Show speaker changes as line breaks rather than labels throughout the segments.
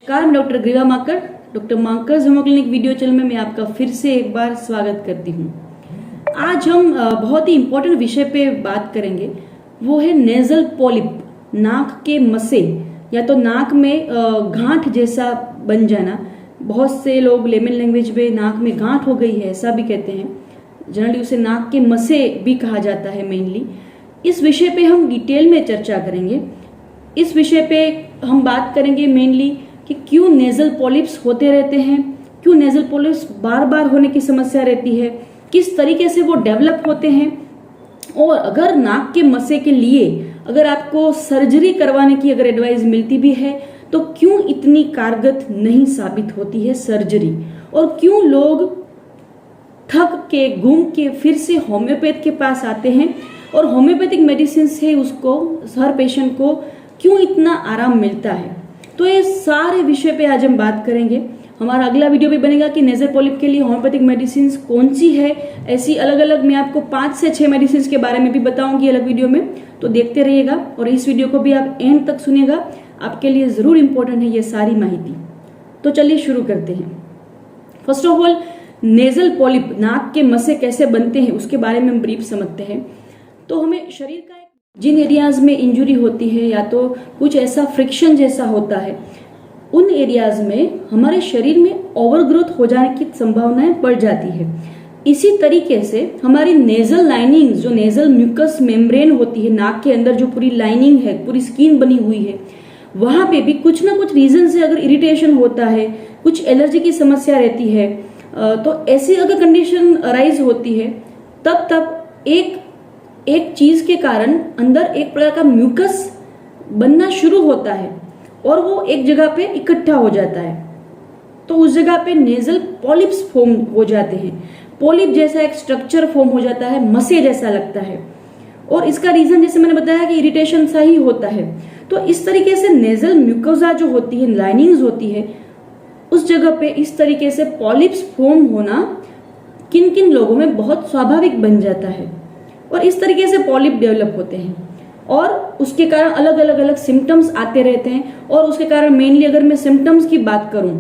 नमस्कार, मैं डॉक्टर ग्रीवा माकर, डॉक्टर माकर हेमोक्लिनिक वीडियो चैनल में मैं आपका फिर से एक बार स्वागत करती हूँ। आज हम बहुत ही इम्पोर्टेंट विषय पे बात करेंगे, वो है नेजल पॉलिप, नाक के मसे या तो नाक में गांठ जैसा बन जाना। बहुत से लोग लेमन लैंग्वेज में नाक में गांठ हो गई है ऐसा भी कहते हैं, जनरली उसे नाक के मसे भी कहा जाता है मेनली। इस विषय पे हम डिटेल में चर्चा करेंगे। इस विषय पे हम बात करेंगे मेनली कि क्यों नेजल पॉलिप्स होते रहते हैं, क्यों नेजल पॉलिप्स बार बार होने की समस्या रहती है, किस तरीके से वो डेवलप होते हैं, और अगर नाक के मसे के लिए अगर आपको सर्जरी करवाने की अगर एडवाइस मिलती भी है तो क्यों इतनी कारगर नहीं साबित होती है सर्जरी, और क्यों लोग थक के घूम के फिर से होम्योपैथ के पास आते हैं और होम्योपैथिक मेडिसिन से उसको हर पेशेंट को क्यों इतना आराम मिलता है। तो ये सारे विषय पे आज हम बात करेंगे। हमारा अगला वीडियो भी बनेगा कि नेजल पॉलिप के लिए होम्योपैथिक मेडिसिन कौन सी है। ऐसी अलग अलग मैं आपको 5 से 6 मेडिसिन के बारे में भी बताऊंगी अलग वीडियो में, तो देखते रहिएगा और इस वीडियो को भी आप एंड तक सुनिएगा, आपके लिए जरूर इंपॉर्टेंट है ये सारी माहिती। तो चलिए शुरू करते हैं। First of all, nasal polyp नाक के मसे कैसे बनते हैं उसके बारे में हम ब्रीफ समझते हैं। तो हमें शरीर का जिन एरियाज में इंजुरी होती है या तो कुछ ऐसा फ्रिक्शन जैसा होता है, उन एरियाज में हमारे शरीर में ओवरग्रोथ हो जाने की संभावनाएं बढ़ जाती है। इसी तरीके से हमारी नेजल लाइनिंग, जो नेजल म्यूकस मेम्ब्रेन होती है नाक के अंदर, जो पूरी लाइनिंग है, पूरी स्किन बनी हुई है, वहां पे भी कुछ ना कुछ रीजन से अगर इरिटेशन होता है, कुछ एलर्जी की समस्या रहती है, तो ऐसी अगर कंडीशन अराइज होती है तब एक चीज के कारण अंदर एक प्रकार का म्यूकस बनना शुरू होता है और वो एक जगह पे इकट्ठा हो जाता है, तो उस जगह पे नेजल पॉलिप्स फॉर्म हो जाते हैं। पॉलिप जैसा एक स्ट्रक्चर फॉर्म हो जाता है, मसे जैसा लगता है, और इसका रीजन जैसे मैंने बताया कि इरिटेशन सा ही होता है। तो इस तरीके से नेजल म्यूकोजा जो होती है, लाइनिंग्स होती है, उस जगह पे इस तरीके से पॉलिप्स फॉर्म होना किन किन लोगों में बहुत स्वाभाविक बन जाता है, और इस तरीके से पॉलिप डेवलप होते हैं और उसके कारण अलग अलग सिम्टम्स आते रहते हैं। और उसके कारण मेनली अगर मैं सिम्टम्स की बात करूं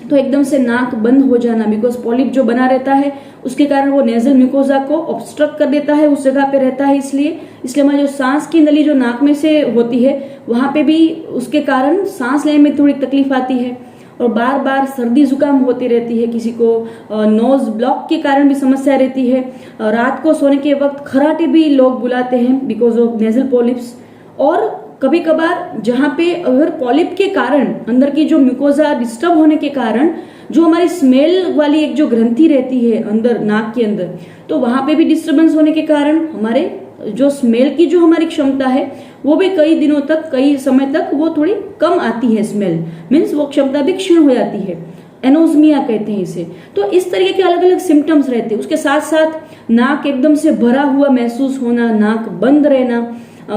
तो एकदम से नाक बंद हो जाना, बिकॉज पॉलिप जो बना रहता है उसके कारण वो नेजल म्यूकोजा को ऑब्स्ट्रक्ट कर देता है, उस जगह पे रहता है। इसलिए हमारी जो सांस की नली जो नाक में से होती है वहां पे भी उसके कारण सांस लेने में थोड़ी तकलीफ आती है, और बार बार सर्दी जुकाम होती रहती है। किसी को नोज ब्लॉक के कारण भी समस्या रहती है। रात को सोने के वक्त खराटे भी लोग बुलाते हैं बिकॉज ऑफ नेजल पॉलिप्स। और कभी कभार जहाँ पे अगर पॉलिप के कारण अंदर की जो म्यूकोजा डिस्टर्ब होने के कारण जो हमारी स्मेल वाली एक जो ग्रंथि रहती है अंदर नाक के अंदर, तो वहां पे भी डिस्टर्बेंस होने के कारण हमारे जो स्मेल की जो हमारी क्षमता है वो भी कई दिनों तक, कई समय तक वो थोड़ी कम आती है। स्मेल मीन्स वो क्षमता भी क्षीण हो जाती है, एनोस्मिया कहते हैं इसे। तो इस तरीके के अलग अलग सिम्टम्स रहते हैं। उसके साथ साथ नाक एकदम से भरा हुआ महसूस होना, नाक बंद रहना,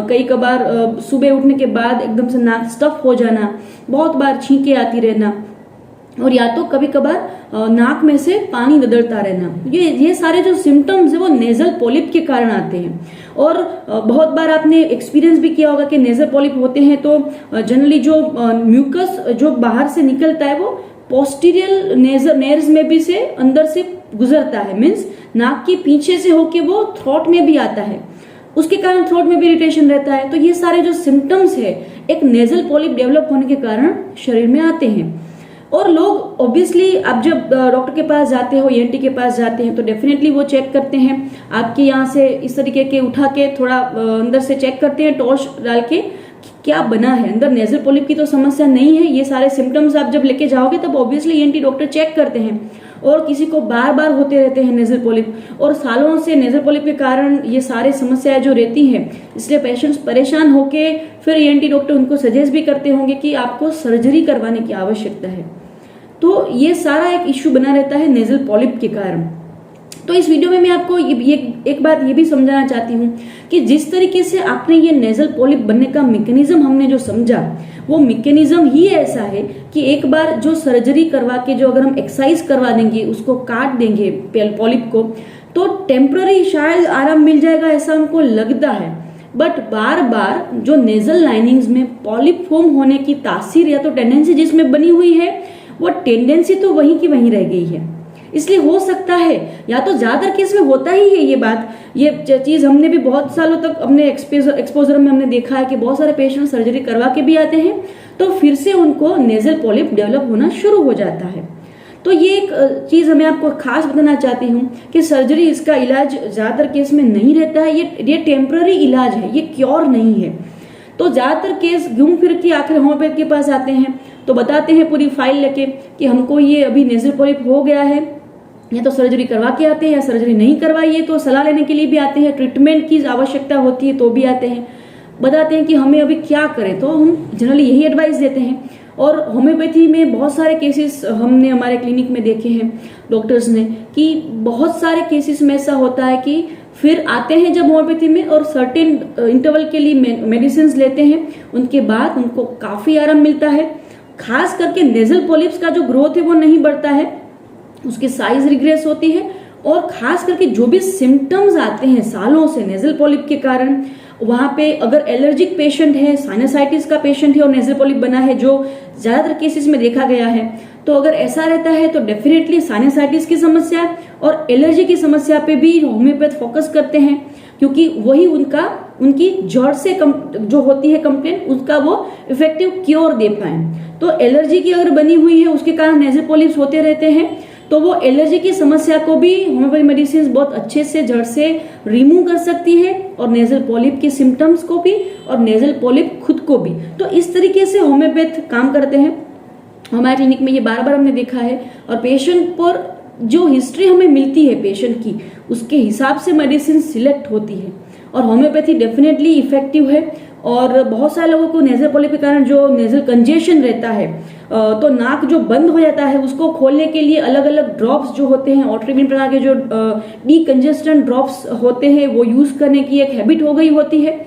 कई कबार सुबह उठने के बाद एकदम से नाक स्टफ हो जाना, बहुत बार छींके आती रहना, और या तो कभी कभार नाक में से पानी निकलता रहना। ये सारे जो सिम्टम्स है वो नेजल पॉलिप के कारण आते हैं। और बहुत बार आपने एक्सपीरियंस भी किया होगा कि नेजल पॉलिप होते हैं तो जनरली जो म्यूकस जो बाहर से निकलता है वो पोस्टीरियर नेर्व्स में भी से अंदर से गुजरता है, मीन्स नाक के पीछे से होके वो थ्रोट में भी आता है, उसके कारण थ्रोट में भी इरिटेशन रहता है। तो ये सारे जो सिम्टम्स है एक नेजल पॉलिप डेवलप होने के कारण शरीर में आते हैं। और लोग ऑब्वियसली आप जब डॉक्टर के पास जाते हो, ईएनटी के पास जाते हैं, तो डेफिनेटली वो चेक करते हैं आपके यहाँ से इस तरीके के उठा के थोड़ा अंदर से चेक करते हैं, टॉर्च डाल के क्या बना है अंदर। नेजल पॉलिप की तो समस्या नहीं है, ये सारे सिम्टम्स आप जब लेके जाओगे तब ऑब्वियसली ईएनटी डॉक्टर चेक करते हैं। और किसी को बार बार होते रहते हैं नेजल पॉलिप, और सालों से नेजल पॉलिप के कारण ये सारे समस्याएं जो रहती हैं, इसलिए पेशेंट्स परेशान होके फिर ईएनटी डॉक्टर उनको सजेस्ट भी करते होंगे कि आपको सर्जरी करवाने की आवश्यकता है। तो ये सारा एक इश्यू बना रहता है नेजल पॉलिप के कारण। तो इस वीडियो में मैं आपको एक बात ये भी समझाना चाहती हूँ कि जिस तरीके से आपने ये नेजल पॉलिप बनने का मैकेनिज्म हमने जो समझा, वो मैकेनिज्म ही ऐसा है कि एक बार जो सर्जरी करवा के जो अगर हम एक्सरसाइज करवा देंगे, उसको काट देंगे पॉलिप को, तो टेम्पररी शायद आराम मिल जाएगा ऐसा हमको लगता है। बट बार बार जो नेजल लाइनिंग्स में पॉलिप फॉर्म होने की तासीर या तो टेंडेंसी जिसमें बनी हुई है, वो टेंडेंसी तो वहीं की वहीं रह गई है। इसलिए हो सकता है, या तो ज्यादातर केस में होता ही है ये बात, ये चीज हमने भी बहुत सालों तक अपने एक्सपोजर में हमने देखा है कि बहुत सारे पेशेंट सर्जरी करवा के भी आते हैं तो फिर से उनको नेजल पॉलिप डेवलप होना शुरू हो जाता है। तो ये एक चीज मैं आपको खास बताना चाहती हूँ कि सर्जरी, इसका इलाज ज्यादातर केस में नहीं रहता है, ये टेम्पररी इलाज है, ये क्योर नहीं है। तो ज्यादातर केस घूम फिर के आखिर होम्योपैथ के पास आते हैं तो बताते हैं पूरी फाइल लेके कि हमको ये अभी नेजल पॉलिप हो गया है, या तो सर्जरी करवा के आते हैं या सर्जरी नहीं करवाई है तो सलाह लेने के लिए भी आते हैं, ट्रीटमेंट की आवश्यकता होती है तो भी आते हैं, बताते हैं कि हमें अभी क्या करें। तो हम जनरली यही एडवाइस देते हैं। और होम्योपैथी में बहुत सारे केसेस हमने हमारे क्लिनिक में देखे हैं डॉक्टर्स ने कि बहुत सारे केसेस में ऐसा होता है कि फिर आते हैं जब होम्योपैथी में और सर्टेन इंटरवल के लिए मेडिसिन लेते हैं, उनके बाद उनको काफी आराम मिलता है। खास करके नेजल पॉलिप्स का जो ग्रोथ है वो नहीं बढ़ता है, उसकी साइज रिग्रेस होती है। और खास करके जो भी सिम्टम्स आते हैं सालों से नेजल पॉलिप के कारण, वहां पे अगर एलर्जिक पेशेंट है, साइनसाइटिस का पेशेंट है और नेजल पॉलिप बना है, जो ज्यादातर केसेस में देखा गया है, तो अगर ऐसा रहता है तो डेफिनेटली साइनसाइटिस की समस्या और एलर्जी की समस्या पे भी होम्योपैथ फोकस करते हैं, क्योंकि वही उनकी जड़ से जो होती है कंप्लेंट, उसका वो इफेक्टिव क्योर दे पाए। तो एलर्जी की अगर बनी हुई है, उसके कारण नेजल पॉलिप्स होते रहते हैं, तो वो एलर्जी की समस्या को भी होम्योपैथी मेडिसिन बहुत अच्छे से जड़ से रिमूव कर सकती है, और नेजल पॉलिप के सिम्टम्स को भी और नेजल पॉलिप खुद को भी। तो इस तरीके से होम्योपैथ काम करते हैं। हमारे क्लिनिक में ये बार बार हमने देखा है, और पेशेंट पर जो हिस्ट्री हमें मिलती है पेशेंट की, उसके हिसाब से मेडिसिन सिलेक्ट होती है। और होम्योपैथी डेफिनेटली इफेक्टिव है। और बहुत सारे लोगों को नेजल पॉलिप के कारण जो नेजल कंजेशन रहता है, तो नाक जो बंद हो जाता है, उसको खोलने के लिए अलग अलग ड्रॉप्स जो होते हैं, ऑट्रिबिन प्रकार के जो डीकंजेस्टेंट ड्रॉप्स होते हैं, वो यूज करने की एक हैबिट हो गई होती है।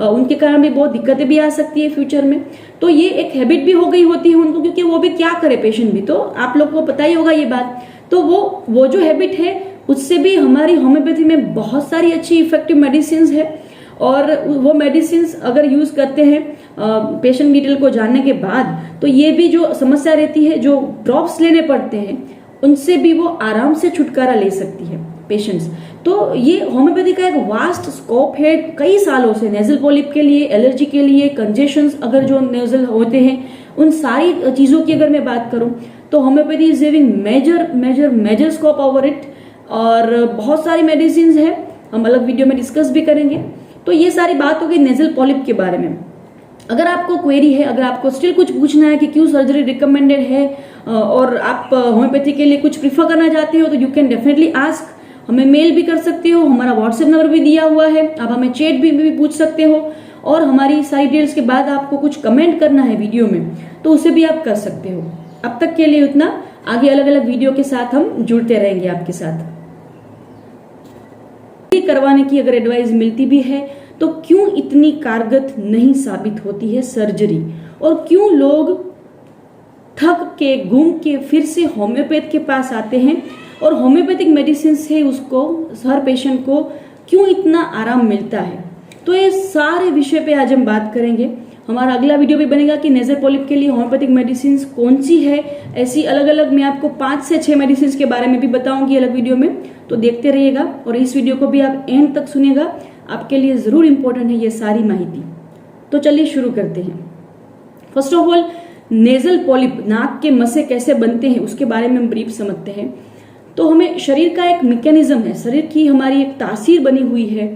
उनके कारण भी बहुत दिक्कतें भी आ सकती है फ्यूचर में। तो ये एक हैबिट भी हो गई होती है उनको, क्योंकि वो भी क्या करे पेशेंट भी, तो आप लोग को पता ही होगा ये बात। तो वो जो हैबिट है, उससे भी हमारी होम्योपैथी में बहुत सारी अच्छी इफेक्टिव मेडिसिन है। और वो मेडिसिन अगर यूज करते हैं पेशेंट डिटेल को जानने के बाद, तो ये भी जो समस्या रहती है, जो ड्रॉप्स लेने पड़ते हैं, उनसे भी वो आराम से छुटकारा ले सकती है पेशेंट्स। तो ये होम्योपैथी का एक वास्ट स्कोप है कई सालों से, नेजल पॉलिप के लिए, एलर्जी के लिए, कंजेशंस अगर जो नेजल होते हैं, उन सारी चीजों की अगर मैं बात करूं तो homeopathy is having major scope over it. और बहुत सारी मेडिसिन है, हम अलग वीडियो में डिस्कस भी करेंगे। तो ये सारी बात हो गई नेजल पॉलिप के बारे में। अगर आपको क्वेरी है, अगर आपको स्टिल कुछ पूछना है कि क्यों सर्जरी रिकमेंडेड है, और आप होम्योपैथी के लिए कुछ प्रीफर करना चाहते हो, तो यू कैन डेफिनेटली आस्क। हमें मेल भी कर सकते हो, हमारा व्हाट्सएप नंबर भी दिया हुआ है, आप हमें चैट भी पूछ सकते हो। और हमारी सारी डिटेल्स के बाद आपको कुछ कमेंट करना है वीडियो में, तो उसे भी आप कर सकते हो। अब तक के लिए उतना, आगे अलग अलग वीडियो के साथ हम जुड़ते रहेंगे आपके साथ। करवाने की अगर एडवाइस मिलती भी है, तो क्यों इतनी कारगर नहीं साबित होती है सर्जरी, और क्यों लोग थक के घूम के फिर से होम्योपैथ के पास आते हैं, और होम्योपैथिक मेडिसिन से उसको, हर पेशेंट को क्यों इतना आराम मिलता है। तो ये सारे विषय पे आज हम बात करेंगे। हमारा अगला वीडियो भी बनेगा कि नेजल पॉलिप के लिए होम्योपैथिक मेडिसिन कौन सी है। ऐसी अलग अलग मैं आपको 5 से 6 मेडिसिन के बारे में भी बताऊंगी अलग वीडियो में, तो देखते रहिएगा। और इस वीडियो को भी आप एंड तक सुनिएगा, आपके लिए जरूर इंपॉर्टेंट है ये सारी माहिती। तो चलिए शुरू करते हैं। First of all, nasal polyp, नाक के मस्से कैसे बनते हैं उसके बारे में हम ब्रीफ समझते हैं। तो हमें शरीर का एक मैकेनिज्म है, शरीर की हमारी एक तासीर बनी हुई है